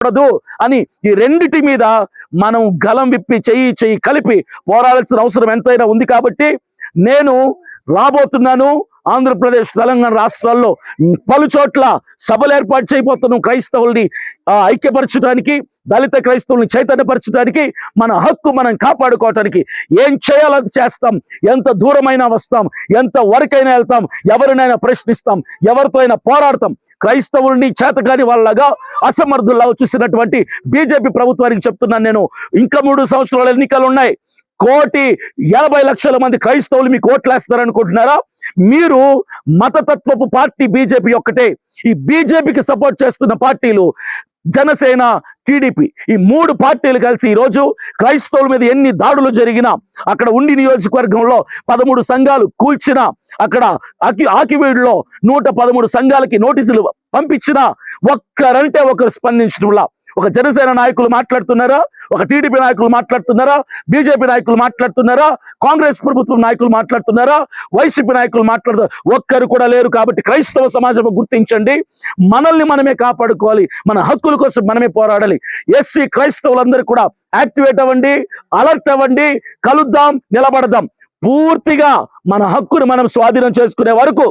కూడదు అని ఈ రెండిటి మీద మనం గలం విప్పి చెయ్యి కలిపి పోరాడాల్సిన అవసరం ఎంతైనా ఉంది. కాబట్టి నేను రాబోతున్నాను. ఆంధ్రప్రదేశ్ తెలంగాణ రాష్ట్రాల్లో పలు చోట్ల సభలు ఏర్పాటు చేయబోతున్నాం. క్రైస్తవుల్ని ఐక్యపరచడానికి, దళిత క్రైస్తవుల్ని చైతన్యపరచడానికి, మన హక్కు మనం కాపాడుకోవటానికి ఏం చేయాలో చేస్తాం. ఎంత దూరమైనా వస్తాం, ఎంత వరకైనా వెళ్తాం, ఎవరినైనా ప్రశ్నిస్తాం, ఎవరితో అయినా పోరాడతాం. క్రైస్తవుల్ని చేతకాని వాళ్ళగా అసమర్థుల్లాగా చూసినటువంటి బీజేపీ ప్రభుత్వానికి చెప్తున్నాను నేను, ఇంకా 3 సంవత్సరాల ఎన్నికలు ఉన్నాయి. 1,80,00,000 మంది క్రైస్తవులు మీకు ఓట్లేస్తారనుకుంటున్నారా? మీరు మతతత్వపు పార్టీ బీజేపీ ఒక్కటే. ఈ బీజేపీకి సపోర్ట్ చేస్తున్న పార్టీలు జనసేన, టీడీపీ, ఈ 3 పార్టీలు కలిసి ఈరోజు క్రైస్తవుల మీద ఎన్ని దాడులు జరిగినా, అక్కడ ఉండి నియోజకవర్గంలో 13 సంఘాలు కూల్చినా, అక్కడ ఆకివీడులో 113 సంఘాలకి నోటీసులు పంపించినా ఒక్కరంటే ఒకరు స్పందించడంలా. ఒక జనసేన నాయకులు మాట్లాడుతున్నారా? ఒక టీడీపీ నాయకులు మాట్లాడుతున్నారా? బీజేపీ నాయకులు మాట్లాడుతున్నారా? కాంగ్రెస్ ప్రభుత్వం నాయకులు మాట్లాడుతున్నారా? వైసీపీ నాయకులు మాట్లాడుతున్నారు? ఒక్కరు కూడా లేరు. కాబట్టి క్రైస్తవ సమాజం గుర్తించండి, మనల్ని మనమే కాపాడుకోవాలి, మన హక్కుల కోసం మనమే పోరాడాలి. ఎస్సీ క్రైస్తవులందరూ కూడా యాక్టివేట్ అవ్వండి, అలర్ట్ అవ్వండి, కలుద్దాం, నిలబడదాం. పూర్తిగా మన హక్కును మనం స్వాధీనం చేసుకునే వరకు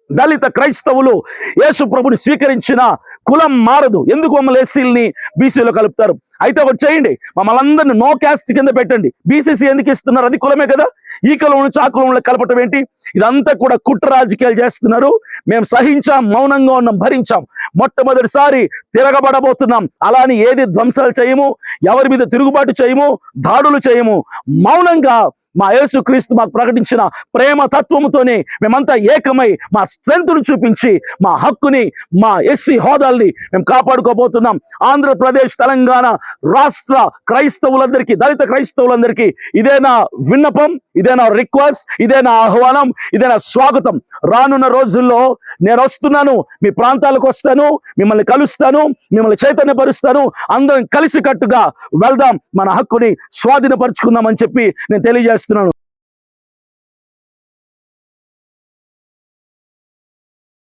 దళిత క్రైస్తవులు యేసు ప్రభుని స్వీకరించిన కులం మారదు. ఎందుకు మమ్మల్ని ఎస్సీలని బీసీలో కలుపుతారు? అయితే ఒకటి చేయండి, మమ్మల్ని అందరినీ నో క్యాస్ట్ కింద పెట్టండి. బీసీసీ ఎందుకు ఇస్తున్నారు? అది కులమే కదా. ఈ కులం నుంచి ఆ కులంలో కలపటం ఏంటి? ఇదంతా కూడా కుట్ర రాజకీయాలు చేస్తున్నారు. మేము సహించాం, మౌనంగా ఉన్నాం, భరించాం. మొట్టమొదటిసారి తిరగబడబోతున్నాం. అలా అని ఏది ధ్వంసాలు చేయము, ఎవరి మీద తిరుగుబాటు చేయము, దాడులు చేయము. మౌనంగా మా యేసుక్రీస్తు మాకు ప్రకటించిన ప్రేమ తత్వముతోనే మేమంతా ఏకమై మా స్ట్రెంగ్త్ను చూపించి మా హక్కుని, మా ఎస్సీ హోదాల్ని మేము కాపాడుకోబోతున్నాం. ఆంధ్రప్రదేశ్, తెలంగాణ రాష్ట్ర క్రైస్తవులందరికీ, దళిత క్రైస్తవులందరికీ ఇదే నా విన్నపం, ఇదే నా రిక్వెస్ట్, ఇదే నా ఆహ్వానం, ఇదే నా స్వాగతం. రానున్న రోజుల్లో నేను వస్తున్నాను, మీ ప్రాంతాలకు వస్తాను, మిమ్మల్ని కలుస్తాను, మిమ్మల్ని చైతన్యపరుస్తాను. అందరం కలిసికట్టుగా వెళ్దాం, మన హక్కుని స్వాధీనపరుచుకుందాం అని చెప్పి నేను తెలియజేస్తున్నాను.